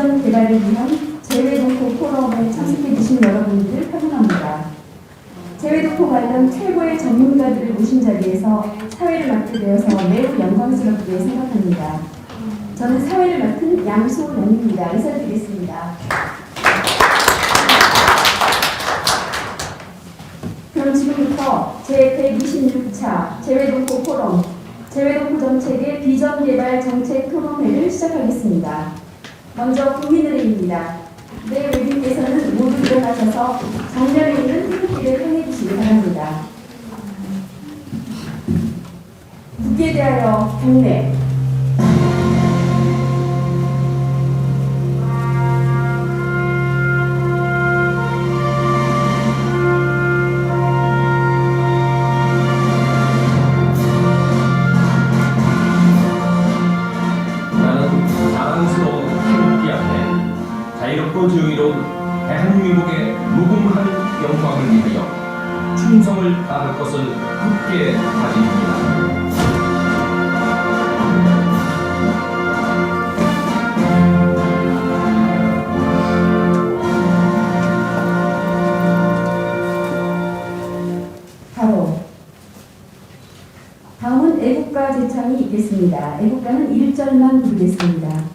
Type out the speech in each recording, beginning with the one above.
비전 개발을 위한 재외동포 포럼에 참석해 주신 여러분들 환영합니다. 재외동포 관련 최고의 전문가들을 모신 자리에서 사회를 맡게 되어서 매우 영광스럽게 생각합니다. 저는 사회를 맡은 양소연입니다. 인사드리겠습니다. 그럼 지금부터 제126차 재외동포 포럼, 재외동포 정책의 비전 개발 정책 토론회를 시작하겠습니다. 먼저 국민의례입니다. 네 외빈께서는 모두 일어나셔서 정면에 있는 태극기를 향해 주시기 바랍니다. 국기에 대하여 경례. 자유롭고 자유로운 대한민국의 무궁한 영광을 위하여 충성을 다할 것을 굳게 다짐합니다. 바로 다음은 애국가 제창이 있겠습니다. 애국가는 1절만 부르겠습니다.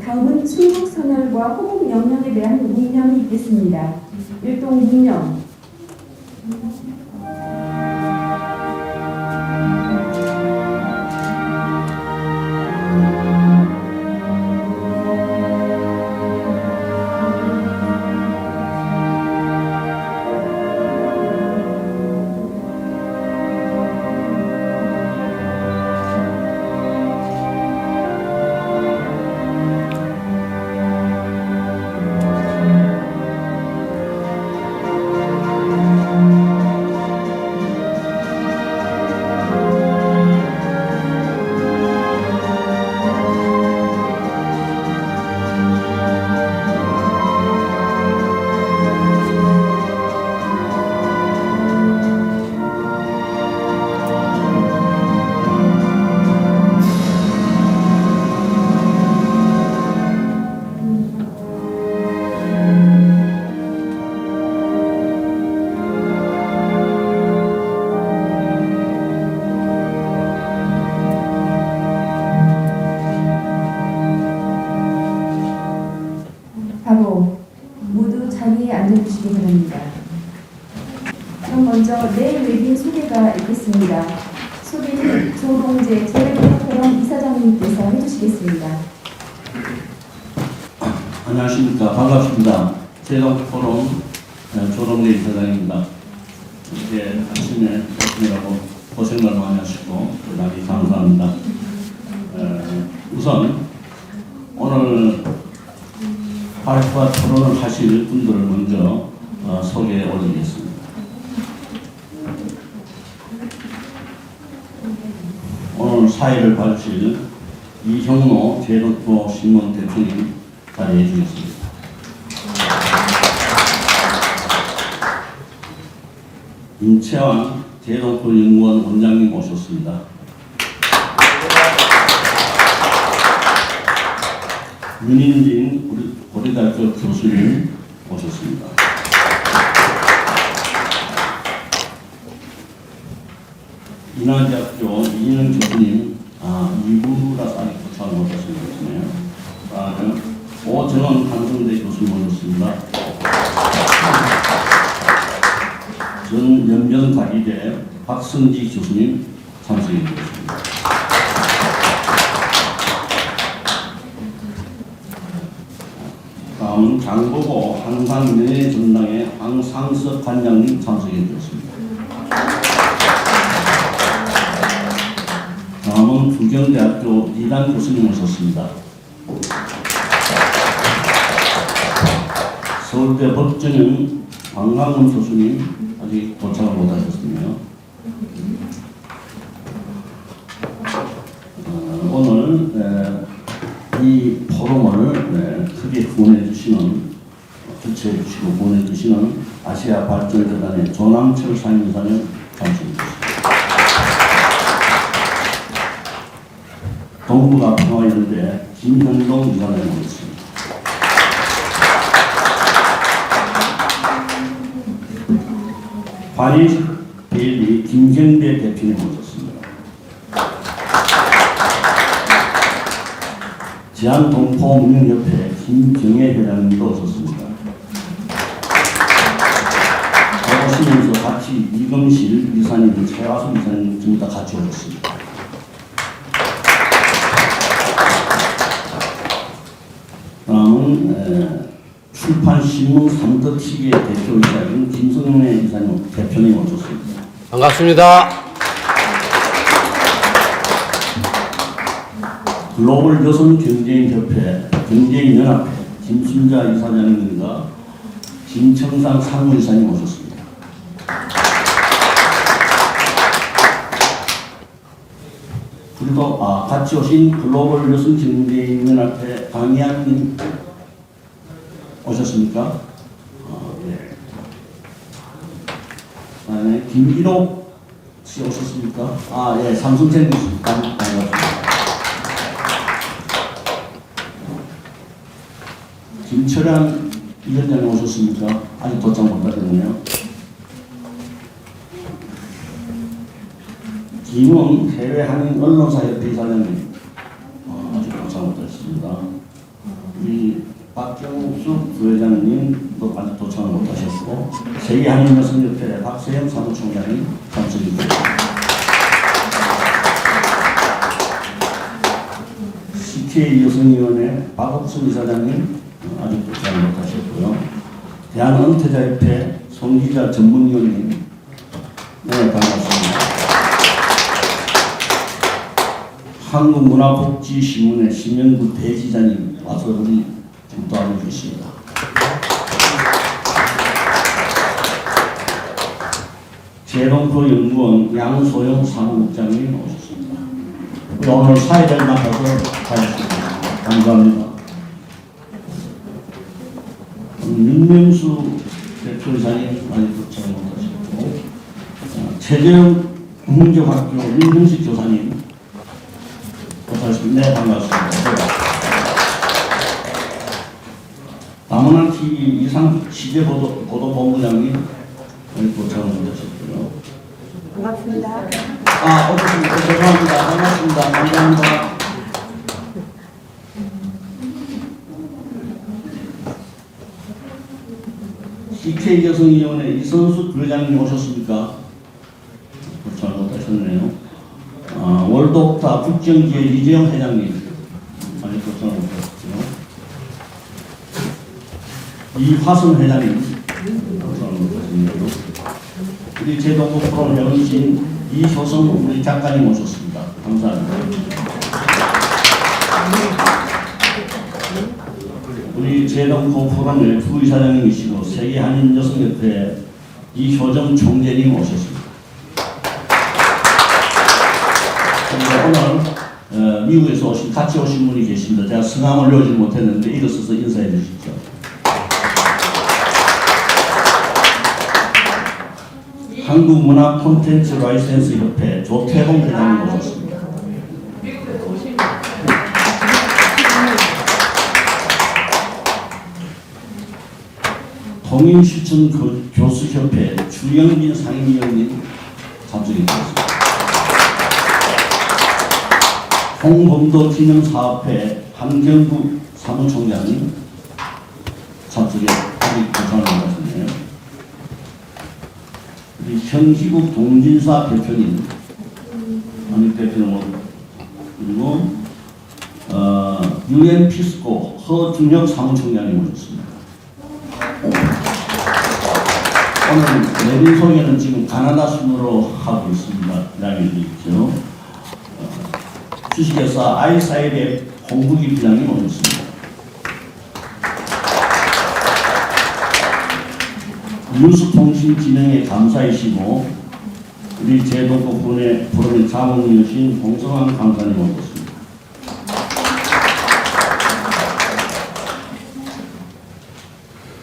다음은 충북선열과 호국영령에 대한 묵념이 있겠습니다. 일동 묵념. 바로 모두 자리에 앉아주시기 바랍니다. 그럼 먼저 내 외빈 소개가 있겠습니다. 소개는 조동재 재외동포 포럼 이사장님께서 해주시겠습니다. 안녕하십니까. 반갑습니다. 재외동포 포럼 조동재 이사장입니다. 이렇게 아침에 오시느라고 고생을 많이 하시고 많이 감사합니다. 우선 오늘 발표와 토론을 하실 분들을 먼저 소개해 올리겠습니다. 오늘 사회를 밝힐 이형로 재외동포 신문 대표님 자리해 주겠습니다. 임채환 재외동포 연구원 원장님 오셨습니다. 윤인진 고려대학교 교수님 오셨습니다. 인하대학교 이인영 교수님, 이부라서 아직 도착을 못하신 것 같네요. 오정원 한성대 교수님 오셨습니다. 전연변과기대 박성지 교수님 참석해 주셨습니다. 다음은 장보고 한상연예전당의 황상석 관장님 참석해 주셨습니다. 다음은 부경대학교 이단 교수님 오셨습니다. 서울대 법정형 황강훈 교수님 아직 도착을 못하셨네요. 오늘 이 포럼을 크게 후원해주시는, 주최해주시고 후원해주시는 아시아 발전재단의 조남철 상임이사님 감사드립니다. 동북아 평화연대 김현동 이사장님 오셨습니다. 관일 대리 김경대 대표님 오셨습니다. 제한동포문명협회 김경애 회장님도 오셨습니다. 오시면서 같이 이금실 이사님, 최화수 이사님 전부 다 같이 오셨습니다. 다음은 출판신문 3더 TV의 대표이사인 김성래 이사님 대표님 오셨습니다. 반갑습니다. 글로벌 여성경제인협회 경제인연합회 김순자 이사장님과 김청상 상무이사님 오셨습니다. 그리고 같이 오신 글로벌 여성경제인연합회 강희안님 오셨습니까? 네. 그다음에 김일옥 씨 오셨습니까? 예, 삼성생 반갑습니다. 김철환 위원장님 오셨습니까? 아직 도착 못하셨네요. 김은 해외 한인 언론사협회 이사장님 아직 도착 못하셨습니다. 우리 박경숙 부회장님도 아직 도착 못하셨고, 세계 한인 여성협회 박세영 사무총장님 참석해 주셨습니다. CK 여성위원회 박옥순 이사장님 아직 도착 못하셨고요. 대한은퇴자협회 송기자 전문위원님, 네, 반갑습니다. 한국문화복지신문회 심영구 대지자님 와서 우리 좀 도와주셨습니다. 재롱포 연구원 양소영 사무국장님 오셨습니다. 오늘 사회를 맡아서 가셨습니다. 감사합니다. 윤명수 대표이사님 많이 도착 못하셨고, 최재형 흥정학교 윤형식 교사님 도착하셨습니다. 네, 반갑습니다. 남원한 TV 이상 취재보도본부장님 많이 도착 못하셨고요. 반갑습니다. 오셨습니다. 죄송합니다. 반갑습니다. 감사합니다. CK 여성위원회 이선수 부회장님 오셨습니까? 도착 못하셨네요. 월드옵타 국정기획 이재영 회장님 아직 도착 못하셨고요. 이화선 회장님 도착 못하셨네요. 우리 제동부 프로그램 회원이신 이효성 우리 작가님 오셨습니다. 감사합니다. 우리 제동부 프로그램의 부이사장님이시고 세계 한인 여성협회 이효정 총재님 오셨습니다. 오늘 미국에서 같이 오신 분이 계십니다. 제가 성함을 외우지 못했는데 일어서서 인사해 주십시오. 한국문화 콘텐츠 라이센스 협회 조태홍 회장님 오셨습니다. 통일실천 교수협회 주영진 상임위원님 참석해 주셨습니다. 홍범도 기념사업회 한경구 사무총장이 참석에 도착하는 것 같은데요. 우리 현기국 동진사 대표님, 한국 대표님, 그리고 UN 피스코 허준혁 사무총장이 오셨습니다. 오늘 내빈 소개는 지금 가나다 순으로 하고 있습니다. 이라고 되어 있죠. 주식회사 아이사이드의 홍국희 부장님 오셨습니다. 뉴스통신진흥에 감사이시고 우리 제동국 분의 포럼의 자문이신 홍성환 강사님 오셨습니다.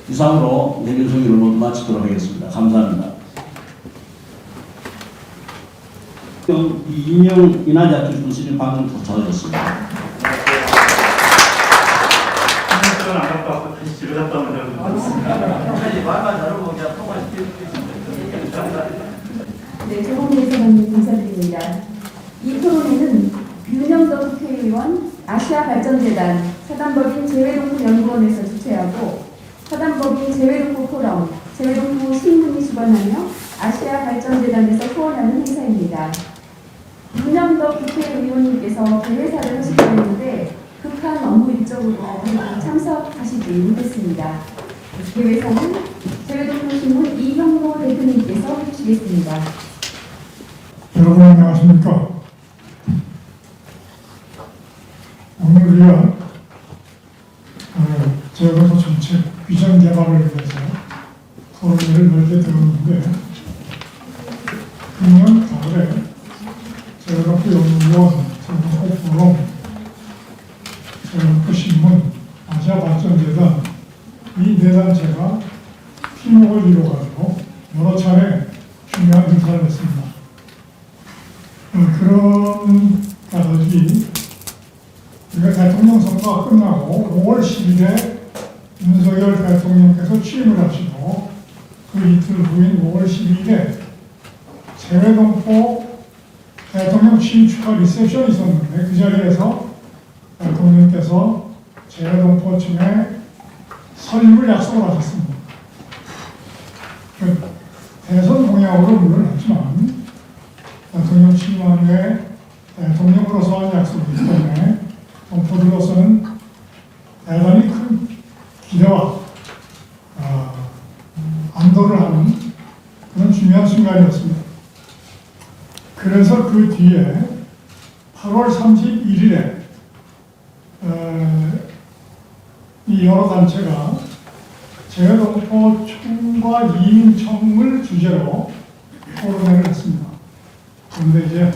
이상으로 내빈 소개를 모두 마치도록 하겠습니다. 감사합니다. 이인영 인하자 교수님 방금 도착하셨습니다. 안 갔다 와서 다시 집에 갔다 오면 말만 잘하고 그냥 통화시키겠습니다. 네, 조홍래 사장님 감사드립니다. 이 토론회는 윤영덕 국회의원, 아시아발전재단, 사단법인 재외동포연구원에서 주최하고 사단법인 재외동포 포럼, 재외동포 신문이 주관하며 아시아발전재단에서 후원하는 행사입니다. 윤영덕 국회의원님께서 대회사를 하시게 되는데 급한 업무 일정으로 참석하시지 못했습니다. 대회사는 재외동포신문 이형모 대표님께서 해주시겠습니다. 여러분 안녕하십니까? 오늘 우리가 재외동포 정책 비전 개발을 위해서 토론회를 넓게 들었는데 금년 가을에 재외동포 연구원, 재외동포 포럼, 재외동포 신문, 아시아발전재단 이 네 단체가 팀워크를 이루어가지고 여러 차례 중요한 행사를 했습니다. 그런 가닥이 우리가 대통령 선거가 끝나고 5월 10일에 윤석열 대통령께서 취임을 하시고 그 이틀 후인 5월 12일에 재외동포 대통령 취임 축하 리셉션이 있었는데 그 자리에서 대통령께서 재외동포층에 설립을 약속을 하셨습니다. 대선 공약으로 물론 했지만 대통령 취임한 후에 대통령으로서 한 약속이기 때문에 동포들로서는 대단히 큰 기대와 안도를 하는 그런 중요한 순간이었습니다. 그래서 그 뒤에 8월 31일에 이 여러 단체가 재외동포청과 이민청을 주제로 토론회를 했습니다. 그런데 이제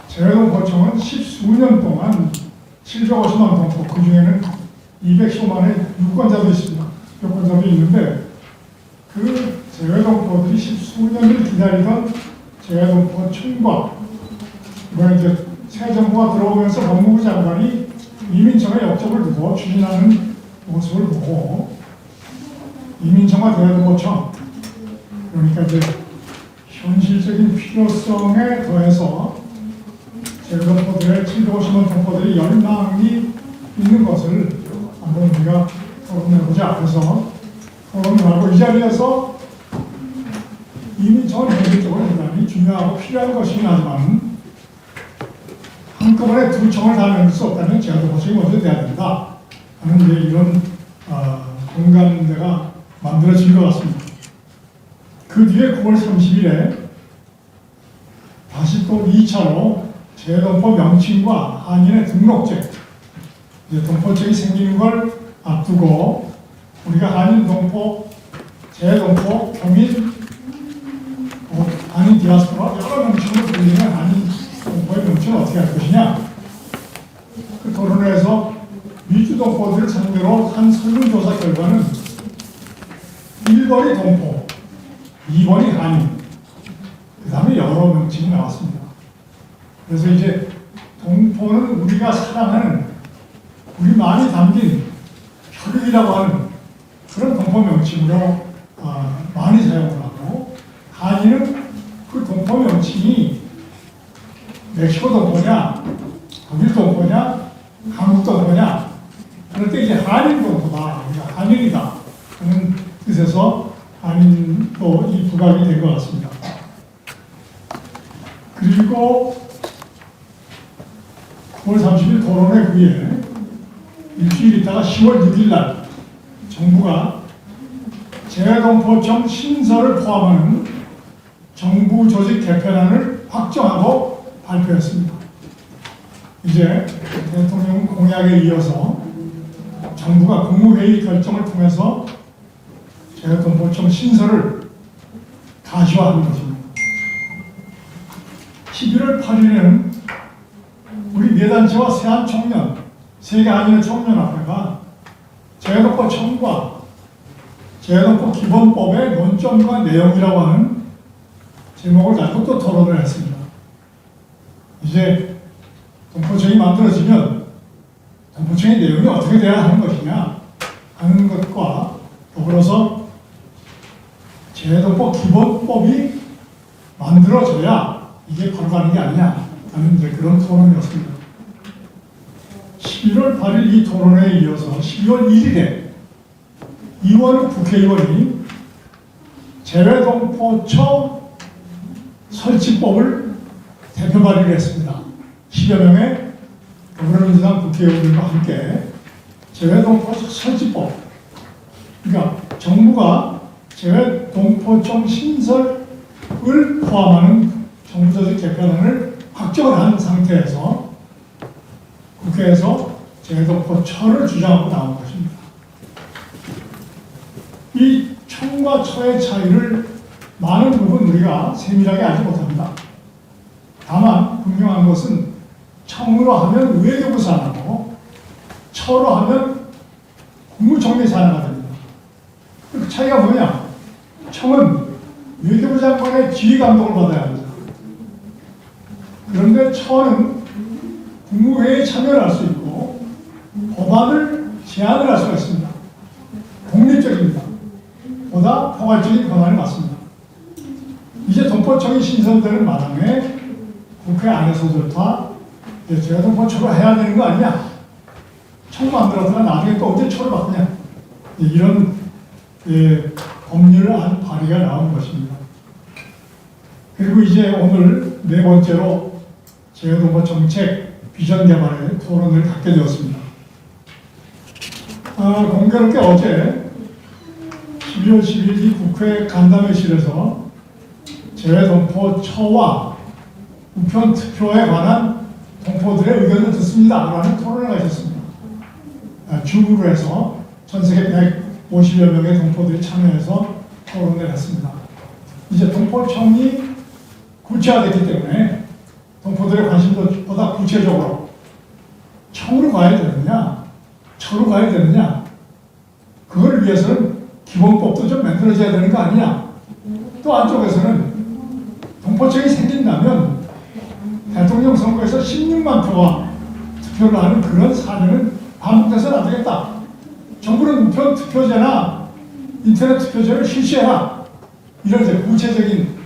재외동포청은 10수년 동안 750만 동포, 그 중에는 210만의 유권자도 있습니다. 유권자도 있는데 그 재외동포들이 10수년을 기다리던 재외동포청과 이번에 이제 새 정부가 들어오면서 법무부 장관이 이민청에 역점을 두고 추진하는 모습을 보고 이민청과 재외동포청 그러니까 이제 현실적인 필요성에 더해서 재외동포들의 750만 동포들이 열망이 있는 것을 한번 우리가 토론해보자. 그래서 토론을 하고 이 자리에서 이민청은 현실적으로 대단히 중요하고 필요한 것이긴 하지만 한꺼번에 두 청을 다 만들 수 없다면 재외동포청이 먼저 돼야 된다 하는 이제 이런 공감대가 만들어진 것 같습니다. 그 뒤에 9월 30일에 다시 또 2차로 재외동포 명칭과 한인의 등록제, 이제 동포청이 생기는 걸 앞두고 우리가 한인 동포, 재외동포, 교민, 한인 디아스포라 여러 명칭으로 불리는 한인 동포의 명칭을 어떻게 할 것이냐. 그 토론회에서 미주동포들을 상대로 한 설문조사 결과는 1번이 동포, 2번이 한인, 그 다음에 여러 명칭이 나왔습니다. 그래서 이제 동포는 우리가 사랑하는 우리 마음이 담긴 혈육이라고 하는 그런 동포 명칭으로 많이 사용을 하고 한인은 그 동포 명칭이 멕시코 동포냐 독일 동포냐, 한국 동포냐, 그럴 때 이제 한인 동포다, 우리가 한인이다 하는 뜻에서 한인도 이 부각이 된 것 같습니다. 그리고 9월 30일 토론회 후에 일주일 있다가 10월 6일 날 정부가 재외동포청 신설을 포함하는 정부 조직 개편안을 확정하고 발표했습니다. 이제 대통령 공약에 이어서 정부가 국무회의 결정을 통해서 재외동포청 신설을 가시화하는 것입니다. 11월 8일에는 우리 매단체와 세한청년, 세계한인총연합회가 재외동포청과 재외동포 기본법의 논점과 내용이라고 하는 제목을 가지고 또 토론을 했습니다. 이제 동포청이 만들어지면 동포청의 내용이 어떻게 돼야 하는 것이냐 하는 것과 더불어서 재외동포 기본법이 만들어져야 이게 바로 가는 게 아니냐 하는 이제 그런 토론이었습니다. 11월 8일 이 토론회에 이어서 12월 1일에 이원 국회의원이 재외동포처 설치법을 대표 발의를 했습니다. 10여 명의 더불어민주당 국회의원들과 함께 재외동포처 설치법, 그러니까 정부가 재외동포청 신설을 포함하는 정부조직 개편안을 확정을 한 상태에서 국회에서 재외동포처를 주장하고 나온 것입니다. 이 청과 처의 차이를 많은 부분 우리가 세밀하게 알지 못합니다. 다만 분명한 것은 청으로 하면 외교부 산하고 처로 하면 국무총리 산하가 됩니다. 그 차이가 뭐냐? 청은 외교부 장관의 지휘 감독을 받아야 합니다. 그런데 처는 국무회의에 참여를 할 수 있고 법안을 제안을 할 수가 있습니다. 독립적입니다. 보다 포괄적인 권한을 갖습니다. 이제 동포청이 신설되는 마당에 국회 안에서부터 재외동포처를 해야 되는 거 아니냐? 청 만들었다가 나중에 또 언제 처를 바꾸냐? 이런 법률 발의가 나온 것입니다. 그리고 이제 오늘 네 번째로 재외동포 정책 비전 개발의 토론을 갖게 되었습니다. 공교롭게 어제 12월 10일 이 국회 간담회실에서 재외동포처와 우편 투표에 관한 동포들의 의견을 듣습니다 라는 토론을 가졌습니다. 줌으로 해서 전 세계 150여 명의 동포들이 참여해서 토론을 했습니다. 이제 동포청이 구체화됐기 때문에 동포들의 관심도 보다 구체적으로 청으로 가야 되느냐, 처로 가야 되느냐, 그걸 위해서는 기본법도 좀 만들어져야 되는 거 아니냐. 또 한쪽에서는 동포청이 생긴다면 대통령 선거에서 16만 표와 투표를 하는 그런 사례는 반복돼서는 안 되겠다. 정부는 우편 투표제나 인터넷 투표제를 실시해라. 이런 이제 구체적인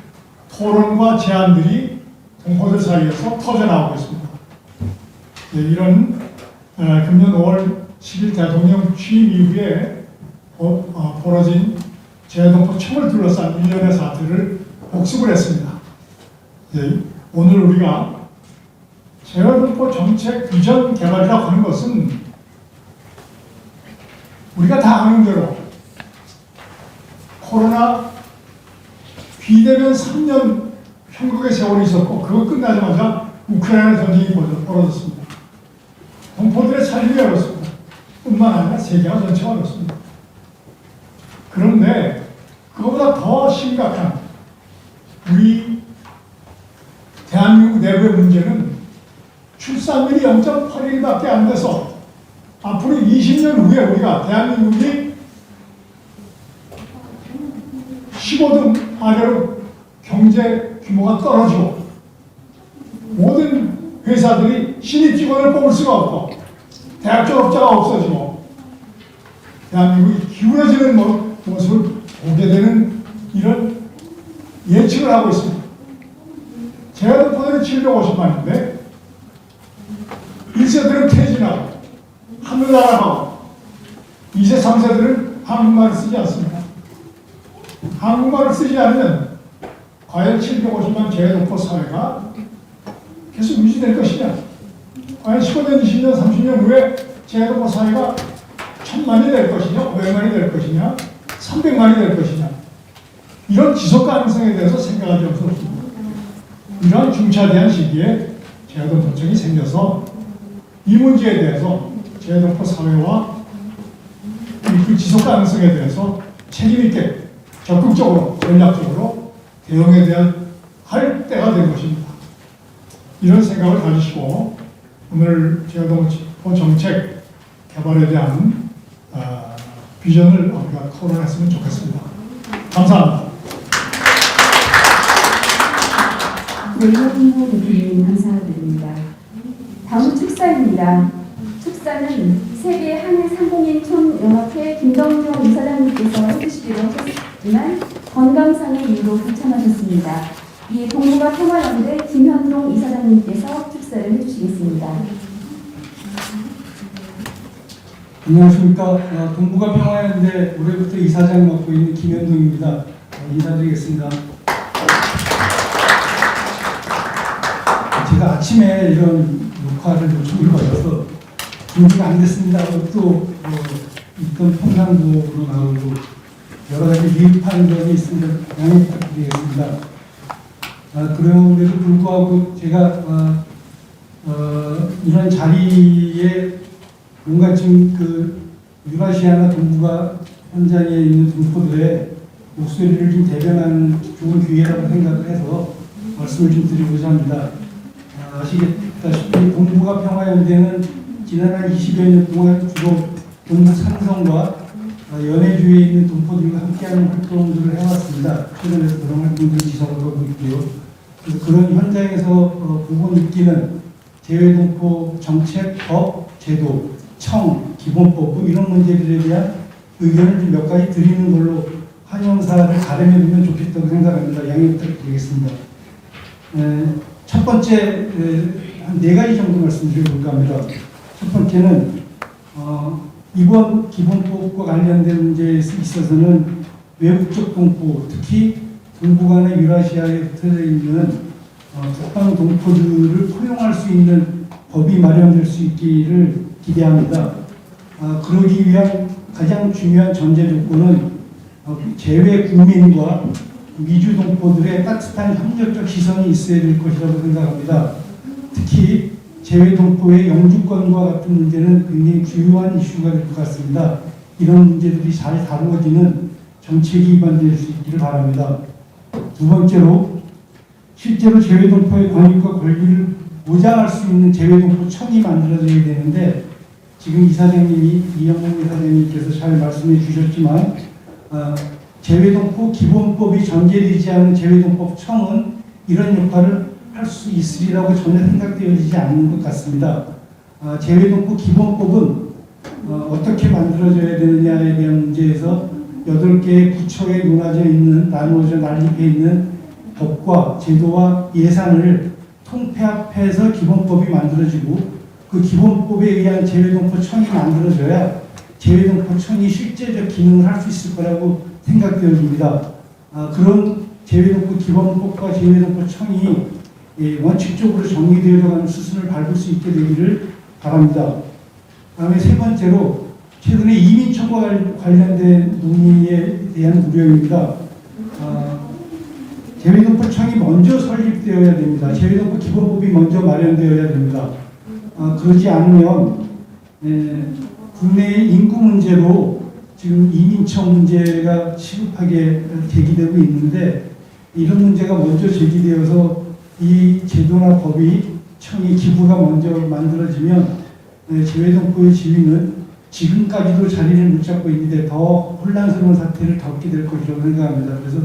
토론과 제안들이 동포들 사이에서 터져나오고 있습니다. 네, 이런 금년 5월 10일 대통령 취임 이후에 벌어진 재외동포청을 둘러싼 일련의 사태를 복습을 했습니다. 네, 오늘 우리가 재외동포 정책 비전 개발이라고 하는 것은 우리가 다 아는 대로 코로나 비대면 3년 형국의 세월이 있었고 그거 끝나자마자 우크라이나 전쟁이 벌어졌습니다. 동포들의 살림이 어렵습니다. 뿐만 아니라 세계화 전체가 어렵습니다. 그런데 그거보다 더 심각한 우리 대한민국 내부의 문제는 출산율이 0.81밖에 안 돼서 앞으로 20년 후에 우리가 대한민국이 15등 아래로 경제 규모가 떨어지고 모든 회사들이 신입 직원을 뽑을 수가 없고 대학 졸업자가 없어지고 대한민국이 기울어지는 모습을 보게 되는 이런 예측을 하고 있습니다. 재외동포들이 750만인데 1세들은 퇴진하고 하늘나라하고 2세, 3세들은 한국말을 쓰지 않습니다. 한국말을 쓰지 않으면 과연 750만 재외동포 사회가 계속 유지될 것이냐? 과연 15년, 20년, 30년 후에 재외동포 사회가 1000만이 될 것이냐? 500만이 될 것이냐? 300만이 될 것이냐? 이런 지속 가능성에 대해서 생각하지 않을 수 없습니다. 이러한 중차대한 시기에 재외동포청이 생겨서 이 문제에 대해서 재외동포 사회와 그 지속 가능성에 대해서 책임있게 적극적으로 전략적으로 대응에 대한 할 때가 된 것입니다. 이런 생각을 가지시고 오늘 재외동포 정책 개발에 대한 비전을 우리가 토론했으면 좋겠습니다. 감사합니다. 네, 이호진호 대표님 감사드립니다. 다음은 축사입니다. 축사는 세계 한일 상공인 총연합회 김동용 이사장님께서 해주시기로 했지만 건강상의 이유로 불참하셨습니다. 이에 동북아 평화연대 김현동 이사장님께서 축사를 해주시겠습니다. 안녕하십니까. 동북아 평화연대 올해부터 이사장 맡고 있는 김현동입니다. 인사드리겠습니다. 제가 아침에 이런 녹화를 요청을 받아서 준비가 안 됐습니다. 또 있던 평상도로 나오고 여러 가지 미흡한 점이 있으면 양해 부탁드리겠습니다. 그럼에도 불구하고 제가 이런 자리에 뭔가 지금 그 유라시아나 동북아 현장에 있는 동포들의 목소리를 좀 대변하는 좋은 기회라고 생각을 해서 말씀을 좀 드리고자 합니다. 아시다시피 동북아 평화연대는 지난 한 20여 년 동안 주로 동북 삼성과 연해주에 있는 동포들과 함께하는 활동들을 해왔습니다. 최근에도 그런 활동들을 지속하고 있고요. 그래서 그런 현장에서 보고 느끼는 재외동포 정책, 법, 제도, 청, 기본법 뭐 이런 문제들에 대한 의견을 좀 몇 가지 드리는 걸로 한영사를 가름해보면 좋겠다고 생각합니다. 양해 부탁드리겠습니다. 첫 번째 한 4가지 정도 말씀드려볼까 합니다. 첫 번째는 이번 기본법과 관련된 문제에 있어서는 외국적 동포, 특히 동북아나 유라시아에 흩어져 있는 북방 동포들을 포용할 수 있는 법이 마련될 수 있기를 기대합니다. 그러기 위한 가장 중요한 전제 조건은 재외 국민과 미주 동포들의 따뜻한 협력적 시선이 있어야 될 것이라고 생각합니다. 특히 재외 동포의 영주권과 같은 문제는 굉장히 주요한 이슈가 될 것 같습니다. 이런 문제들이 잘 다루어지는 정책이 입안될 수 있기를 바랍니다. 두 번째로 실제로 재외 동포의 권익과 권리를 보장할 수 있는 재외 동포 청이 만들어져야 되는데 지금 이사장님이 이영웅 이사장님께서 잘 말씀해 주셨지만 재외동포 기본법이 전제되지 않은 재외동포 청은 이런 역할을 할 수 있으리라고 전혀 생각되어지지 않는 것 같습니다. 재외동포 기본법은 어떻게 만들어져야 되느냐에 대한 문제에서 8개의 부처에 나누어져 난립해 있는 법과 제도와 예산을 통폐합해서 기본법이 만들어지고 그 기본법에 의한 재외동포청이 만들어져야 재외동포청이 실제적 기능을 할 수 있을 거라고 생각되어집니다. 그런 재외동포 기본법과 재외동포청이 원칙적으로 정리되어가는 수순을 밟을 수 있게 되기를 바랍니다. 다음에 세 번째로 최근에 이민청과 관련된 논의에 대한 우려입니다. 재외동포청이 먼저 설립되어야 됩니다. 재외동포 기본법이 먼저 마련되어야 됩니다. 그러지 않으면 국내의 인구 문제로 지금 이민청 문제가 시급하게 제기되고 있는데 이런 문제가 먼저 제기되어서 이 제도나 법이 청이 기부가 먼저 만들어지면 재외동포의 지위는 지금까지도 자리를 못 잡고 있는데 더 혼란스러운 사태를 겪게 될 것이라고 생각합니다. 그래서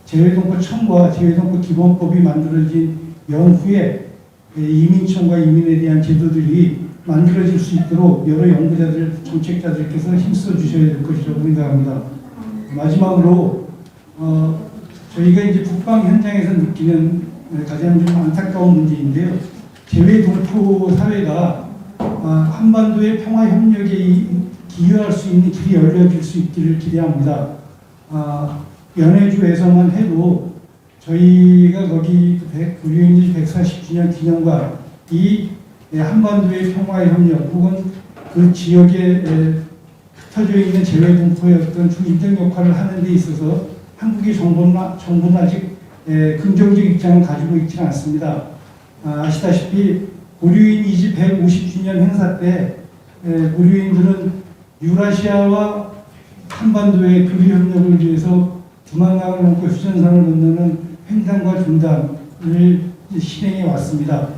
재외동포 청과 재외동포 기본법이 만들어진 연후에 이민청과 이민에 대한 제도들이 만들어질 수 있도록 여러 연구자들, 정책자들께서 힘써 주셔야 될 것이라고 생각합니다. 마지막으로 저희가 이제 북방 현장에서 느끼는 가장 좀 안타까운 문제인데요. 재외동포 사회가 한반도의 평화 협력에 기여할 수 있는 길이 열려질 수 있기를 기대합니다. 연해주에서만 해도 저희가 거기 고려인지 140주년 기념관 이 한반도의 평화 협력 혹은 그 지역에 흩어져 있는 재외동포의 어떤 중립적 역할을 하는 데 있어서 한국의 정부는 아직 긍정적 입장을 가지고 있지는 않습니다. 아시다시피 고려인 이지 150주년 행사 때 고려인들은 유라시아와 한반도의 교류 협력을 위해서 두만강을 넘고 휴전선을 건너는 횡단과 중단을 실행해 왔습니다.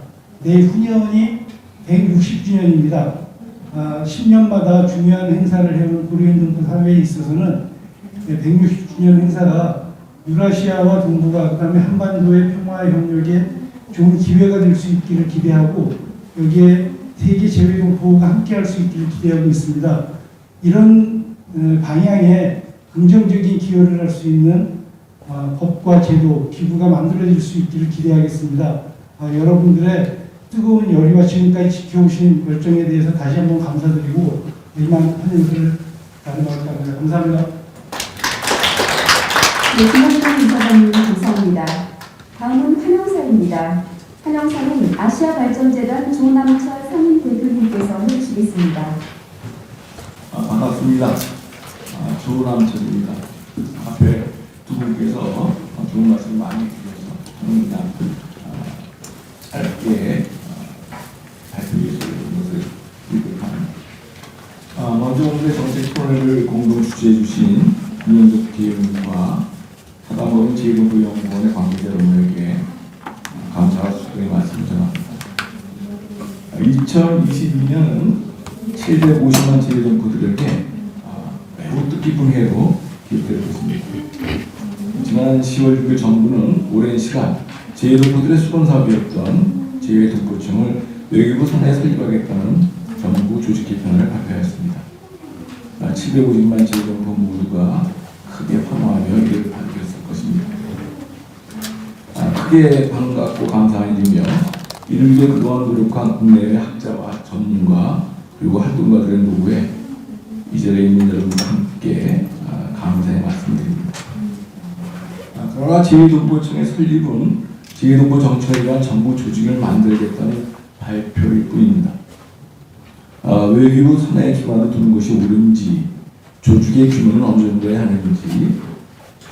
내후년이 160주년입니다. 10년마다 중요한 행사를 해오는 고려인 동포 사회에 있어서는 160주년 행사가 유라시아와 동북아 그다음에 한반도의 평화 협력에 좋은 기회가 될 수 있기를 기대하고 여기에 세계 재외동포가 함께할 수 있기를 기대하고 있습니다. 이런 방향에 긍정적인 기여를 할 수 있는 법과 제도, 기구가 만들어질 수 있기를 기대하겠습니다. 여러분들의 뜨거운 열의와 지금까지 지켜오신 열정에 대해서 다시 한번 감사드리고 이만 한 인사를 나누어볼까 합니다. 감사합니다. 네, 김학동 이사장님 감사합니다. 다음은 한영사입니다. 한영사는 아시아발전재단 조남철 상임 대표님께서 해주시겠습니다. 반갑습니다. 조남철입니다. 앞에 두 분께서 좋은 말씀 많이 주셔서 저는 그냥 짧게 발표해서 것을 읽겠습니다. 먼저 오늘의 정책 토론회를 공동 주최해 주신 김현석 대의원과 사단법인 재외동포연구원의 관계자 여러분에게 감사와 축하의 말씀을 전합니다. 2022년은 최대 50만 재외동포들에게 매우 뜻깊은 해로 기억될 것입니다. 지난 10월 6일 정부는 오랜 시간 재외동포들의 수건 사업이었던 재외동포청을 외교부 산하에 설립하겠다는 정부 조직 개편을 발표했습니다. 750만 재외동포 모두가 크게 환호하며 이를 밝혔을 것입니다. 크게 반갑고 감사한 일이며 이를 위해 그동안 노력한 국내외 학자와 전문가 그리고 활동가들의 노고에 이 자리에 있는 여러분과 함께 감사의 말씀드립니다. 그러나 재외동포청의 설립은 재외동포 정책을 위한 정부 조직을 만들겠다는 발표일 뿐입니다. 외교부 산하의 기관을 두는 것이 옳은지, 조직의 규모는 어느 정도에 하는지,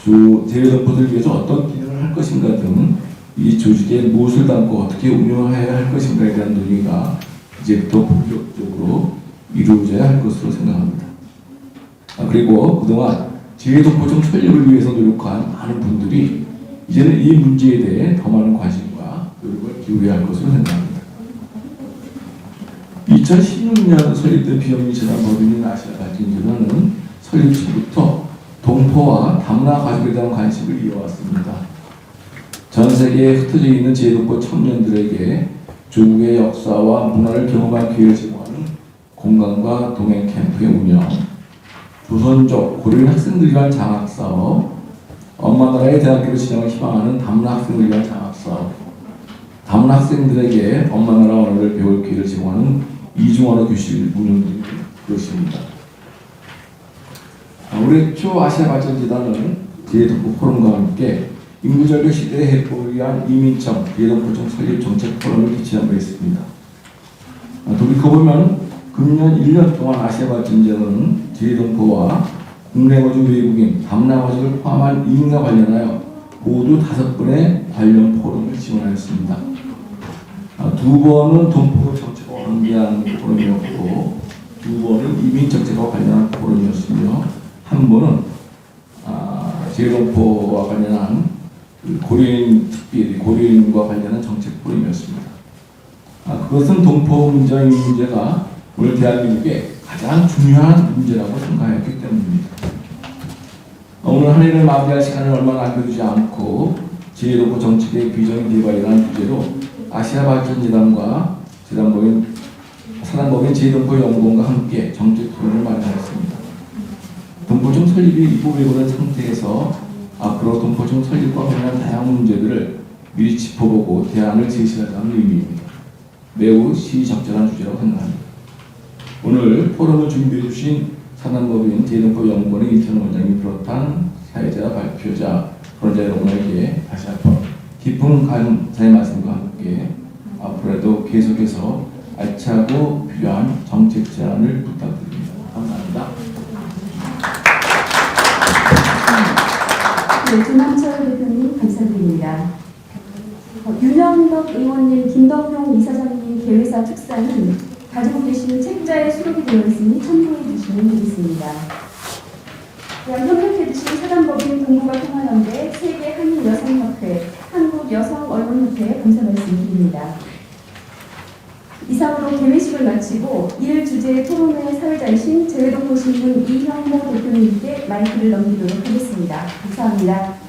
재외동포들을 위해서 어떤 기능을 할 것인가 등 이 조직에 무엇을 담고 어떻게 운영해야 할 것인가에 대한 논의가 이제부터 본격적으로 이루어져야 할 것으로 생각합니다. 그리고 그동안 재외동포청 설립을 위해서 노력한 많은 분들이 이제는 이 문제에 대해 더 많은 관심과 노력을 기울여야 할 것으로 생각합니다. 2016년 설립된 비영리 재단 법인인 아시아발전재단은 설립 초부터 동포와 다문화 가족에 대한 관심을 이어왔습니다. 전 세계에 흩어져 있는 재외동포 청년들에게 조국의 역사와 문화를 경험할 기회를 제공하는 공간과 동행 캠프의 운영, 조선족 고려인 학생들 위한 장학사업, 엄마 나라의 대학교를 진학을 희망하는 다문화 학생들 위한 장학사업, 다문화 학생들에게 엄마 나라 언어를 배울 기회를 제공하는 이중언어 교실 운영 등이 그것입니다. 올해 초 아시아발전재단은 재외동포 포럼과 함께 인구절벽 시대의 해법을 위한 이민청, 재외동포청 설립 정책 포럼을 개최한 바 있습니다. 돌이켜보면 금년 1년 동안 아시아발전재단은 재외동포와 국내 거주 외국인, 다문화 가족을 포함한 이민과 관련하여 모두 5번의 관련 포럼을 지원하였습니다. 2번은 동포 정책과 관계한 포럼이었고 2번은 이민 정책과 관련한 포럼이었으며 1번은 재외동포와 관련한 고려인 특별히 고려인과 관련한 정책 포럼이었습니다. 그것은 동포 문제와 이민 문제가 오늘 대한민국의 가장 중요한 문제라고 생각했기 때문입니다. 오늘 한 해를 마무리할 시간을 얼마 남겨두지 않고 재외동포 정책의 비전 개발이라는 주제로 아시아발전재단과 사단법인 재외동포연구원과 함께 정책 토론을 마련했습니다. 동포청 설립이 입법되고는 상태에서 앞으로 동포청 설립과 관련한 다양한 문제들을 미리 짚어보고 대안을 제시하자는 의미입니다. 매우 시적절한 주제라고 생각합니다. 오늘 포럼을 준비해 주신 사단법인 제동법 연구원의 임찬호 원장님을 비롯한 사회자, 발표자, 토론자 여러분에게 다시 한번 깊은 감사의 말씀과 함께 앞으로도 계속해서 알차고 필요한 정책 제안을 부탁드립니다. 감사합니다. 네, 조남철 대표님 감사드립니다. 윤영덕 의원님, 김덕용 이사장님 계획사 축사는 가지고 계신 책자에 수록이 되어 있으니 참고해 주시면 되겠습니다. 협력해 주신 사단법인 동북아 통화연대, 세계 한일 여성협회, 한국 여성언론협회 감사 말씀드립니다. 이상으로 개회식을 마치고 이일 주제 토론회 사회자이신 재외동포신문 이형모 대표님께 마이크를 넘기도록 하겠습니다. 감사합니다.